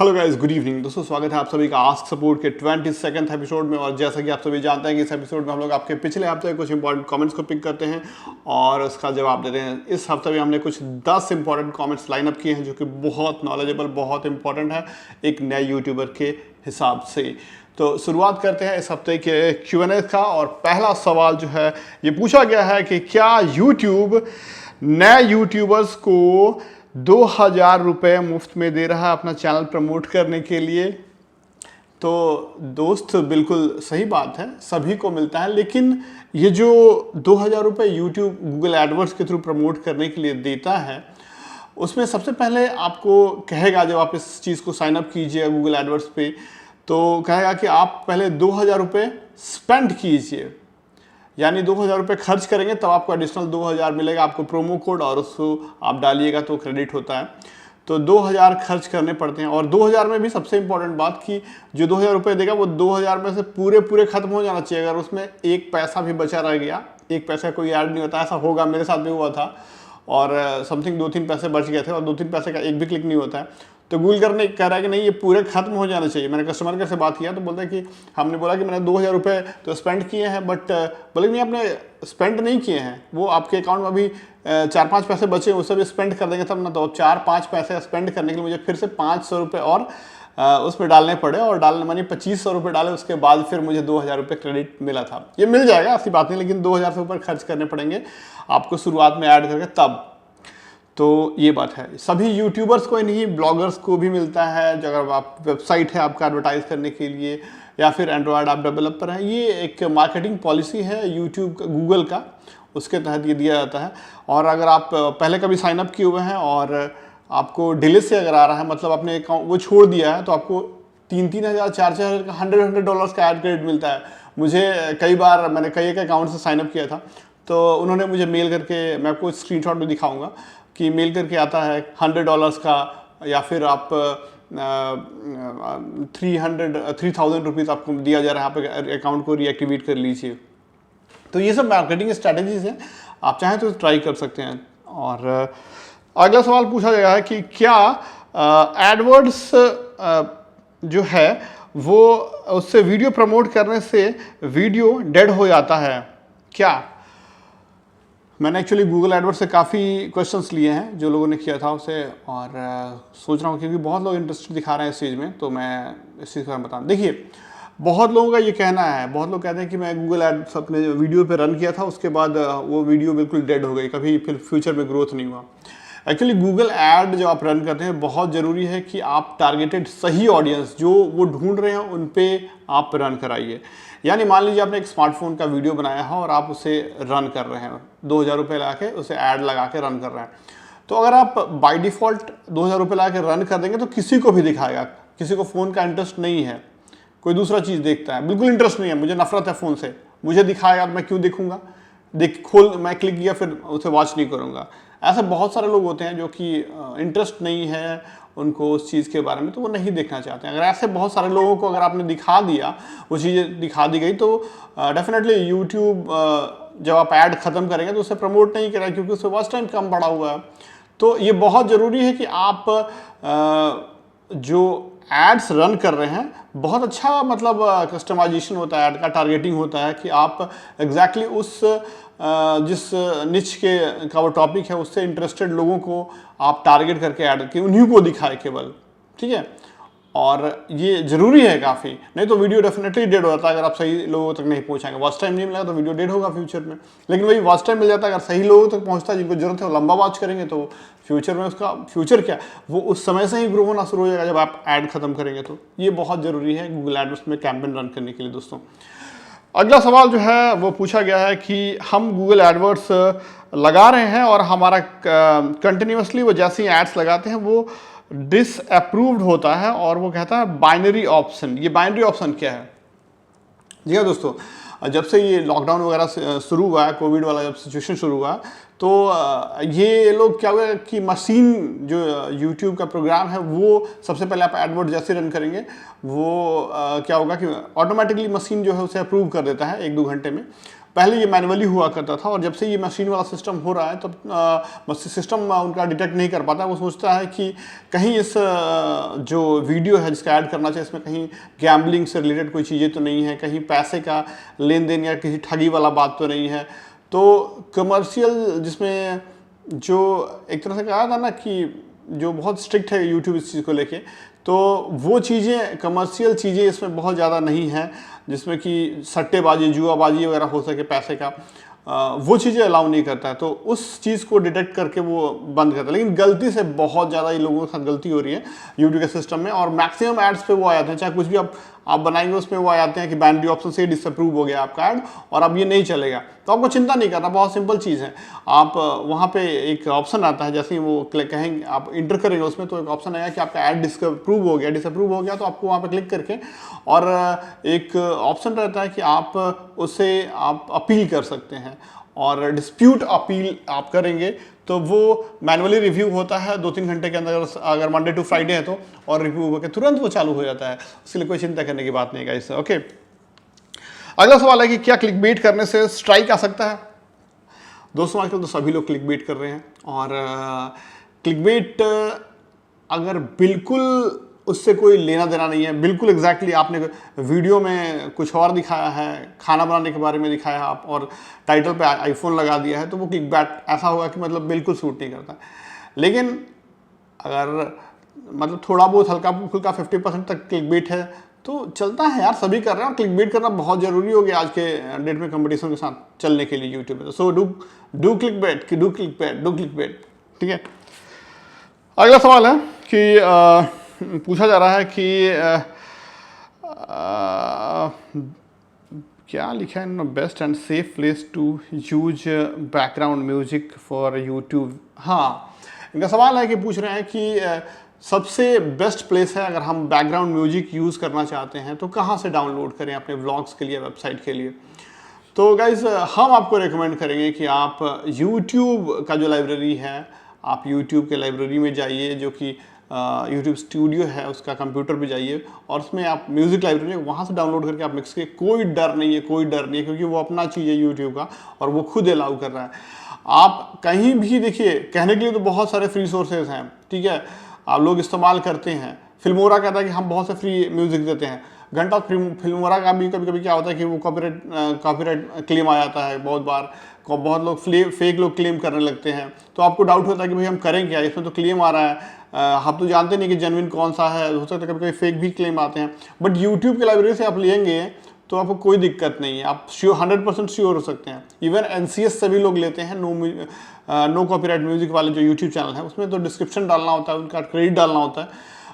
Hello guys, good evening दोस्तों। स्वागत है आप सभी का आस्क सपोर्ट के 22nd एपिसोड में। और जैसा कि आप सभी जानते हैं कि इस एपिसोड में हम लोग आपके पिछले हफ्ते के कुछ इंपॉर्टेंट कमेंट्स को पिक करते हैं और उसका जवाब देते हैं। इस हफ्ते में हमने कुछ 10 इंपॉर्टेंट कमेंट्स लाइन अप किए हैं जो कि बहुत नॉलेजेबल, बहुत इंपॉर्टेंट है एक नए यूट्यूबर के हिसाब से। तो शुरुआत करते हैं इस हफ्ते के Q&A का। और पहला सवाल जो है ये पूछा गया है कि क्या यूट्यूब नए यूट्यूबर्स को 2000 रुपये मुफ्त में दे रहा है अपना चैनल प्रमोट करने के लिए। तो दोस्त बिल्कुल सही बात है, सभी को मिलता है। लेकिन ये जो 2000 रुपये यूट्यूब गूगल एडवर्ड्स के थ्रू प्रमोट करने के लिए देता है, उसमें सबसे पहले आपको कहेगा, जब आप इस चीज़ को साइन अप कीजिए गूगल एडवर्ड्स पे, तो कहेगा कि आप पहले 2000 रुपये स्पेंड कीजिए, यानी 2000 रुपये खर्च करेंगे तब आपको एडिशनल 2000 मिलेगा, आपको प्रोमो कोड, और उसको आप डालिएगा तो क्रेडिट होता है। तो 2000 खर्च करने पड़ते हैं। और 2000 में भी सबसे इंपॉर्टेंट बात कि जो 2000 रुपये देगा वो 2000 में से पूरे खत्म हो जाना चाहिए। अगर उसमें एक पैसा भी बचा रह गया, एक पैसा कोई ऐड नहीं होता, ऐसा होगा, मेरे साथ भी हुआ था, और समथिंग 2-3 पैसे बच गए थे और 2-3 पैसे का एक भी क्लिक नहीं होता है। तो गूगल करने कह रहा है कि नहीं, ये पूरे खत्म हो जाना चाहिए। मैंने कस्टमर केयर से बात किया तो बोलते हैं कि हमने बोला कि मैंने 2000 रुपये तो स्पेंड किए हैं, बट बोले नहीं, आपने स्पेंड नहीं किए हैं, वो आपके अकाउंट में अभी 4-5 पैसे बचे, उससे भी स्पेंड कर देंगे तब ना। तो 4-5 पैसे स्पेंड करने के लिए मुझे फिर से 500 रुपये और उसमें डालने पड़े, और डालने मानी 2500 रुपये डाले, उसके बाद फिर मुझे 2000 रुपये क्रेडिट मिला था। ये मिल जाएगा, ऐसी बात नहीं, लेकिन 2000 से ऊपर खर्च करने पड़ेंगे आपको शुरुआत में ऐड करके तब। तो ये बात है, सभी यूट्यूबर्स को नहीं, ब्लॉगर्स को भी मिलता है। अगर आप वेबसाइट है आपका एडवर्टाइज करने के लिए, या फिर एंड्रॉयड ऐप डेवलपर हैं, ये एक मार्केटिंग पॉलिसी है यूट्यूब गूगल का, उसके तहत ये दिया जाता है। और अगर आप पहले कभी साइन अप किए हुए हैं और आपको डिले से अगर आ रहा है, मतलब आपने अकाउंट वो छोड़ दिया है, तो आपको 3-3 हज़ार, 4-4 का $100 का ऐड क्रेडिट मिलता है। मुझे कई बार, मैंने कई एक अकाउंट से साइन अप किया था, तो उन्होंने मुझे मेल करके, मैं आपको स्क्रीनशॉट भी दिखाऊंगा कि मेल करके आता है $100 का, या फिर आप 3000 रुपीज़ आपको दिया जा रहा है, आप अकाउंट को रीएक्टिवेट कर लीजिए। तो ये सब मार्केटिंग स्ट्रैटेजीज हैं, आप चाहें तो ट्राई कर सकते हैं। और अगला सवाल पूछा गया है कि क्या एडवर्ड्स जो है वो उससे वीडियो प्रमोट करने से वीडियो डेड हो जाता है क्या? मैंने एक्चुअली गूगल एडवर्ड्स से काफ़ी क्वेश्चंस लिए हैं जो लोगों ने किया था उसे, और सोच रहा हूँ, क्योंकि बहुत लोग इंटरेस्ट दिखा रहे हैं इस चीज़ में, तो मैं इस चीज़ को बताऊँ। देखिए, बहुत लोगों का ये कहना है, बहुत लोग कहते हैं कि मैं गूगल एड्स अपने वीडियो पे रन किया था, उसके बाद वो वीडियो बिल्कुल डेड हो गई, कभी फिर फ्यूचर में ग्रोथ नहीं हुआ। एक्चुअली गूगल ऐड जो आप रन करते हैं, बहुत ज़रूरी है कि आप टारगेटेड सही ऑडियंस जो वो ढूंढ रहे हैं उन पे आप रन कराइए। यानी मान लीजिए आपने एक स्मार्टफोन का वीडियो बनाया है और आप उसे रन कर रहे हैं, 2000 रुपये लगा के उसे ऐड लगा के रन कर रहे हैं। तो अगर आप बाय डिफ़ॉल्ट 2000 रुपये लगा के रन कर देंगे तो किसी को भी दिखाएगा। किसी को फ़ोन का इंटरेस्ट नहीं है, कोई दूसरा चीज़ देखता है, बिल्कुल इंटरेस्ट नहीं है, मुझे नफरत है फ़ोन से, मुझे दिखाएगा, मैं क्यों देखूंगा, मैं क्लिक किया फिर उसे वॉच नहीं करूँगा। ऐसे बहुत सारे लोग होते हैं जो कि इंटरेस्ट नहीं है उनको उस चीज़ के बारे में, तो वो नहीं देखना चाहते हैं। अगर ऐसे बहुत सारे लोगों को अगर आपने दिखा दिया, वो चीज़ें दिखा दी गई, तो डेफिनेटली यूट्यूब जब आप ऐड ख़त्म करेंगे तो उसे प्रमोट नहीं करेगा, क्योंकि उससे वॉच टाइम कम पड़ा हुआ है। तो ये बहुत ज़रूरी है कि आप जो एड्स रन कर रहे हैं, बहुत अच्छा मतलब कस्टमाइजेशन होता है, ऐड का टारगेटिंग होता है कि आप एग्जैक्टली उस जिस निच के का वो टॉपिक है उससे इंटरेस्टेड लोगों को आप टारगेट करके ऐड करके उन्हीं को दिखाए केवल, ठीक है। और ये ज़रूरी है काफ़ी, नहीं तो वीडियो डेफिनेटली डेड हो जाता है अगर आप सही लोगों तक नहीं पहुंचाएंगे। वॉच टाइम नहीं मिलेगा तो वीडियो डेड होगा फ्यूचर में। लेकिन वही वॉच टाइम मिल जाता है अगर सही लोगों तक पहुंचता है, जिनको जरूरत है वो लंबा वॉच करेंगे, तो फ्यूचर में उसका फ्यूचर क्या, वो उस समय से ही ग्रो होना शुरू हो जाएगा जब आप ऐड खत्म करेंगे। तो ये बहुत ज़रूरी है गूगल एडवर्ड्स में कैंपेन रन करने के लिए दोस्तों। अगला सवाल जो है वो पूछा गया है कि हम गूगल एडवर्ड्स लगा रहे हैं और हमारा कंटिन्यूसली वो जैसे ही एड्स लगाते हैं वो डिसअप्रूव्ड होता है, और वो कहता है बाइनरी ऑप्शन। ये बाइनरी ऑप्शन क्या है? जी हाँ दोस्तों, जब से ये लॉकडाउन वगैरह शुरू हुआ है, कोविड वाला जब सिचुएशन शुरू हुआ, तो ये लोग क्या हुआ कि मशीन जो यूट्यूब का प्रोग्राम है, वो सबसे पहले आप एडवर्ड जैसे रन करेंगे, वो क्या होगा कि ऑटोमेटिकली मशीन जो है उसे अप्रूव कर देता है 1-2 घंटे में। पहले ये मैनुअली हुआ करता था, और जब से ये मशीन वाला सिस्टम हो रहा है तब सिस्टम उनका डिटेक्ट नहीं कर पाता। वो सोचता है कि कहीं इस जो वीडियो है जिसका ऐड करना चाहिए इसमें कहीं गैम्बलिंग से रिलेटेड कोई चीज़ें तो नहीं है, कहीं पैसे का लेन देन या किसी ठगी वाला बात तो नहीं है। तो कमर्शियल जिसमें जो एक तरह से कहा था ना कि जो बहुत स्ट्रिक्ट है यूट्यूब इस चीज़ को लेके, तो वो चीज़ें कमर्शियल चीज़ें इसमें बहुत ज़्यादा नहीं है, जिसमें कि सट्टेबाजी जुआबाजी वगैरह हो सके पैसे का, वो चीज़ें अलाउ नहीं करता है। तो उस चीज़ को डिटेक्ट करके वो बंद करता है। लेकिन गलती से बहुत ज़्यादा ये लोगों के साथ गलती हो रही है यूट्यूब के सिस्टम में, और मैक्सिमम एड्स पे वो आ जाते हैं, चाहे कुछ भी आप बनाएंगे उसमें वो आ जाते हैं कि बाइनरी ऑप्शन से डिसअप्रूव हो गया आपका ऐड और अब ये नहीं चलेगा। तो आपको चिंता नहीं करना, बहुत सिंपल चीज़ है। आप वहाँ पे एक ऑप्शन आता है, जैसे ही वो कहेंगे आप इंटर करेंगे उसमें, तो एक ऑप्शन आएगा कि आपका ऐड डिसअप्रूव हो गया, तो आपको वहाँ पे क्लिक करके और एक ऑप्शन रहता है कि आप उससे आप अपील कर सकते हैं, और डिस्प्यूट अपील आप करेंगे तो वो मैनुअली रिव्यू होता है 2-3 घंटे के अंदर, अगर मंडे टू फ्राइडे है तो, और रिव्यू होकर तुरंत वो चालू हो जाता है। उसके लिए कोई चिंता करने की बात नहीं है इससे। ओके, अगला सवाल है कि क्या क्लिकबेट करने से स्ट्राइक आ सकता है? दोस्तों आजकल तो सभी लोग क्लिकबेट कर रहे हैं, और क्लिकबेट अगर बिल्कुल उससे कोई लेना देना नहीं है, बिल्कुल एग्जैक्टली आपने वीडियो में कुछ और दिखाया है, खाना बनाने के बारे में दिखाया आप, और टाइटल पे आईफोन लगा दिया है, तो वो क्लिकबेट ऐसा होगा कि मतलब बिल्कुल सूट नहीं करता। लेकिन अगर मतलब थोड़ा बहुत हल्का फुल्का 50% तक क्लिकबेट है तो चलता है यार, सभी कर रहे हैं, और क्लिकबेट करना बहुत ज़रूरी हो गया आज के डेट में कंपटीशन के साथ चलने के लिए यूट्यूब में। सो डू क्लिकबेट, ठीक है। अगला सवाल है कि पूछा जा रहा है कि क्या लिखा है, best and safe place to use background music for YouTube. हाँ, इनका सवाल है कि पूछ रहे हैं कि सबसे बेस्ट प्लेस है अगर हम बैकग्राउंड म्यूजिक यूज़ करना चाहते हैं तो कहाँ से डाउनलोड करें अपने व्लॉग्स के लिए, वेबसाइट के लिए। तो गाइज हम आपको रेकमेंड करेंगे कि आप यूट्यूब का जो लाइब्रेरी है, आप यूट्यूब के लाइब्रेरी में जाइए, जो कि यूट्यूब स्टूडियो है उसका कंप्यूटर पे जाइए, और उसमें आप म्यूज़िक लाइब्रेरी वहाँ से डाउनलोड करके आप मिक्स कीजिए। कोई डर नहीं है, क्योंकि वो अपना चीज़ है यूट्यूब का, और वो खुद अलाउ कर रहा है। आप कहीं भी देखिए, कहने के लिए तो बहुत सारे फ्री सोर्सेज हैं, ठीक है, आप लोग इस्तेमाल करते हैं। फिल्मोरा कहता है कि हम बहुत से फ्री म्यूज़िक देते हैं। घंटा फिल्मोरा का भी कभी कभी क्या होता है कि वो कॉपीराइट क्लेम आ जाता है बहुत बार, बहुत लोग फेक लोग क्लेम करने लगते हैं। तो आपको डाउट होता है कि भाई हम करें क्या, इसमें तो क्लेम आ रहा है, हम तो जानते नहीं कि जेन्युइन कौन सा है, हो सकता है कभी कभी फेक भी क्लेम आते हैं। बट यूट्यूब की लाइब्रेरी से आप लेंगे तो आपको कोई दिक्कत नहीं है, आप 100% श्योर हो सकते हैं। इवन NCS से भी लोग लेते हैं, नो कॉपीराइट म्यूजिक वाले जो यूट्यूब चैनल है, उसमें तो डिस्क्रिप्शन डालना होता है, उनका क्रेडिट डालना होता है,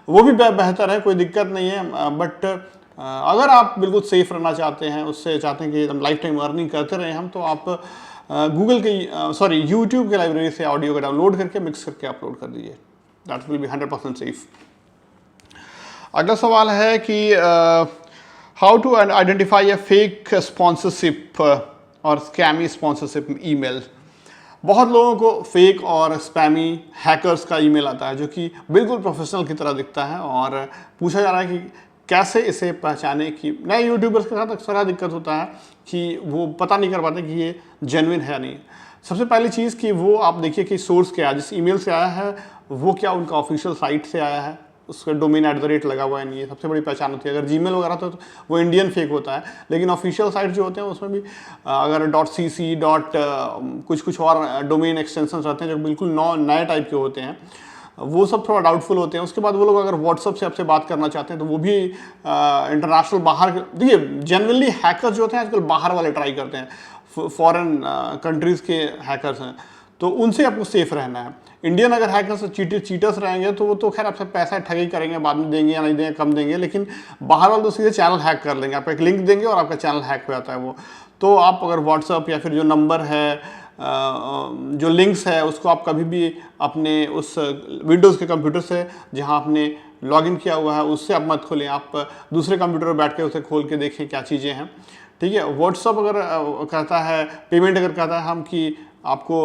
वो भी बेहतर है, कोई दिक्कत नहीं है। बट अगर आप बिल्कुल सेफ रहना चाहते हैं, उससे चाहते हैं कि हम लाइफ टाइम अर्निंग करते रहे हम, तो आप यूट्यूब के लाइब्रेरी से ऑडियो का डाउनलोड करके मिक्स करके अपलोड कर दीजिए, दैट विल बी 100% सेफ। अगला सवाल है कि how to identify a fake sponsorship और स्कैमी स्पॉन्सरशिप ईमेल। बहुत लोगों को फेक और स्पैमी हैकर्स का ईमेल आता है जो कि बिल्कुल प्रोफेशनल की तरह दिखता है, और पूछा जा रहा है कि कैसे इसे पहचाने। कि नए यूट्यूबर्स के साथ अक्सर दिक्कत होता है कि वो पता नहीं कर पाते कि ये जेन्युइन है या नहीं। सबसे पहली चीज़ कि वो आप देखिए कि सोर्स क्या है, जिस ईमेल से आया है वो क्या उनका ऑफिशियल साइट से आया है, उसका डोमेन @@ लगा हुआ है नहीं है, सबसे बड़ी पहचान होती है। अगर जीमेल वगैरह तो वो इंडियन फेक होता है, लेकिन ऑफिशियल साइट जो होते हैं उसमें भी अगर .cc कुछ और डोमेन एक्सटेंशन रहते हैं जो बिल्कुल नए टाइप के होते हैं, वो सब थोड़ा डाउटफुल होते हैं। उसके बाद वो लोग अगर व्हाट्सअप से आपसे बात करना चाहते हैं तो वो भी इंटरनेशनल बाहर, देखिए जनरली हैकर्स जो होते हैं आजकल बाहर वाले ट्राई करते हैं, फॉरेन कंट्रीज़ के हैकर्स हैं, तो उनसे आपको सेफ रहना है। इंडियन अगर हैकर्स चीटर्स रहेंगे तो वो तो खैर आपसे पैसा ठगी करेंगे, बाद में देंगे या नहीं देंगे, कम देंगे, लेकिन बाहर वाले तो सीधे चैनल हैक कर लेंगे, आपको एक लिंक देंगे और आपका चैनल हैक हो जाता है वो। तो आप अगर व्हाट्सअप या फिर जो नंबर है, जो लिंक्स है, उसको आप कभी भी अपने उस विंडोज़ के कंप्यूटर से जहां आपने लॉगिन किया हुआ है उससे आप मत खोलें, आप दूसरे कंप्यूटर पर बैठ के उसे खोल के देखें क्या चीज़ें हैं, ठीक है। व्हाट्सअप अगर कहता है, पेमेंट अगर कहता है हम कि आपको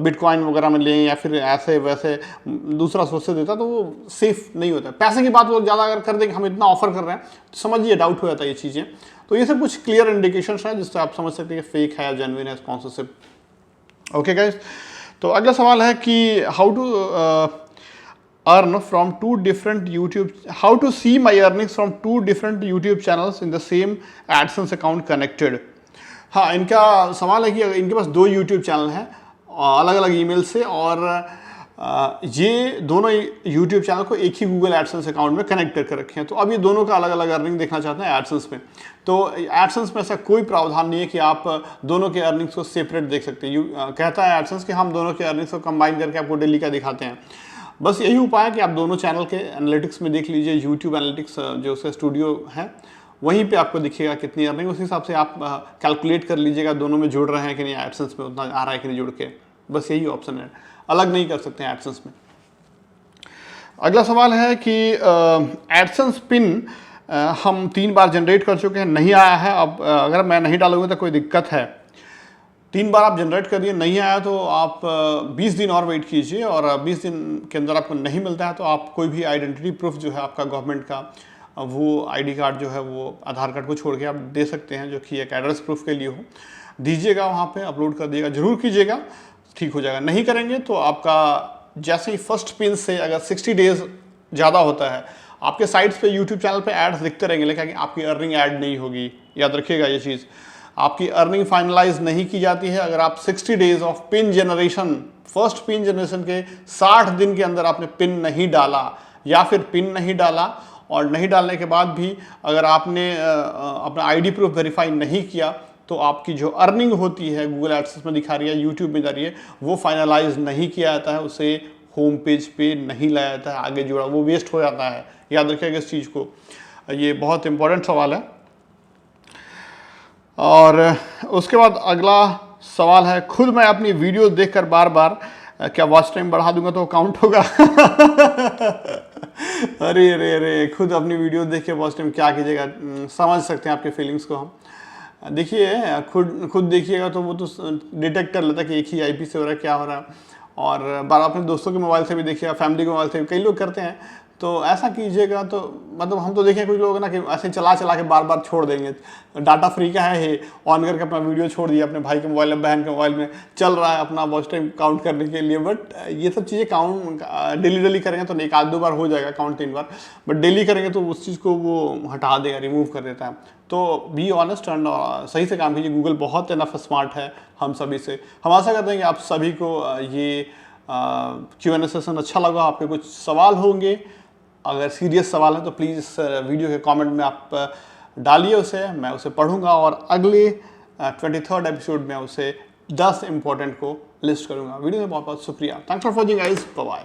बिटकॉइन वगैरह में लें या फिर ऐसे वैसे दूसरा सोर्स से देता, तो वो सेफ नहीं होता। पैसे की बात वो ज़्यादा अगर कर देंगे, हम इतना ऑफर कर रहे हैं तो समझिए डाउट हो जाता है ये चीज़ें। तो ये सब कुछ क्लियर इंडिकेशंस हैं जिससे आप समझ सकते हैं कि फेक है या जेन्युइन है स्पॉन्सरशिप। ओके गाइस, तो अगला सवाल है कि how to earn from two different YouTube, how to see my earnings from two different YouTube channels in the same AdSense account connected। हाँ, इनका सवाल है कि इनके पास 2 YouTube चैनल हैं अलग अलग ईमेल से, और ये दोनों YouTube चैनल को एक ही Google AdSense अकाउंट में कनेक्ट करके रखे हैं। तो अब ये दोनों का अलग अलग अर्निंग देखना चाहते हैं AdSense में। तो AdSense में ऐसा कोई प्रावधान नहीं है कि आप दोनों के अर्निंग्स को सेपरेट देख सकते हैं। कहता है AdSense कि हम दोनों के अर्निंग्स को कंबाइन करके आपको डेली का दिखाते हैं। बस यही उपाय है कि आप दोनों चैनल के एनालिटिक्स में देख लीजिए। यूट्यूब एनालिटिक्स जो उसका स्टूडियो है वहीं पे आपको दिखेगा कितनी अर्निंग, उस हिसाब से आप कैलकुलेट कर लीजिएगा दोनों में जुड़ रहे हैं कि नहीं, एडसेंस में उतना आ रहा है कि नहीं जुड़ के। बस यही ऑप्शन है, अलग नहीं कर सकते हैं एडसेंस में। अगला सवाल है कि एडसेंस पिन हम 3 बार जनरेट कर चुके हैं, नहीं आया है। अब अगर मैं नहीं डालूंगा तो कोई दिक्कत है? 3 बार आप जनरेट कर दिए, नहीं आया तो आप 20 दिन और वेट कीजिए, और 20 दिन के अंदर आपको नहीं मिलता है तो आप कोई भी आइडेंटिटी प्रूफ जो है आपका गवर्नमेंट का, वो आईडी कार्ड जो है वो आधार कार्ड को छोड़ के आप दे सकते हैं, जो कि एक एड्रेस प्रूफ के लिए हो, दीजिएगा, वहाँ पे अपलोड कर दिएगा, जरूर कीजिएगा, ठीक हो जाएगा। नहीं करेंगे तो आपका जैसे ही फर्स्ट पिन से अगर 60 डेज ज़्यादा होता है, आपके साइट्स पे यूट्यूब चैनल पे एड्स दिखते रहेंगे, लेकिन आपकी अर्निंग ऐड नहीं होगी। याद रखिएगा ये चीज़, आपकी अर्निंग फाइनलाइज नहीं की जाती है अगर आप 60 days of pin generation, first pin generation के 60 दिन के अंदर आपने पिन नहीं डाला, या फिर पिन नहीं डाला और नहीं डालने के बाद भी अगर आपने अपना आईडी प्रूफ वेरीफाई नहीं किया, तो आपकी जो अर्निंग होती है गूगल एडसेंस में दिखा रही है, यूट्यूब में जा रही है, वो फाइनलाइज नहीं किया जाता है, उसे होम पेज पे नहीं लाया जाता है, आगे जोड़ा, वो वेस्ट हो जाता है। याद रखिएगा इस चीज़ को, ये बहुत इंपॉर्टेंट सवाल है। और उसके बाद अगला सवाल है, खुद मैं अपनी वीडियो देखकर बार बार क्या वॉच टाइम बढ़ा दूंगा तो काउंट होगा? अरे अरे अरे, खुद अपनी वीडियो देख के वॉच टाइम क्या कीजिएगा, समझ सकते हैं आपके फीलिंग्स को हम। देखिए, खुद देखिएगा तो वो तो डिटेक्ट कर लेता है कि एक ही आईपी से हो रहा है, क्या हो रहा है। और बार अपने दोस्तों के मोबाइल से भी देखिएगा, फैमिली के मोबाइल से भी, कई लोग करते हैं। तो ऐसा कीजिएगा तो मतलब हम तो देखें कुछ लोग ना कि ऐसे चला के बार बार छोड़ देंगे, डाटा फ्री का है ये, ऑन करके अपना वीडियो छोड़ दिया, अपने भाई के मोबाइल में, बहन के मोबाइल में चल रहा है अपना वॉच टाइम काउंट करने के लिए। बट ये सब चीज़ें काउंट डेली करेंगे तो एक आध 2 बार हो जाएगा काउंट, 3 बार, बट डेली करेंगे तो उस चीज़ को वो हटा देगा, रिमूव कर देता है। तो बी ऑनेस्ट एंड सही से काम कीजिए। गूगल बहुत इनफ स्मार्ट है हम सभी से। हम आशा करते हैं कि आप सभी को ये Q&A सेशन अच्छा लगा। आपके कुछ सवाल होंगे, अगर सीरियस सवाल है तो प्लीज़ इस वीडियो के कमेंट में आप डालिए उसे, मैं उसे पढ़ूंगा और अगले 23rd एपिसोड में उसे 10 इंपॉर्टेंट को लिस्ट करूंगा। वीडियो में बहुत बहुत शुक्रिया। Thanks for watching guys, bye bye.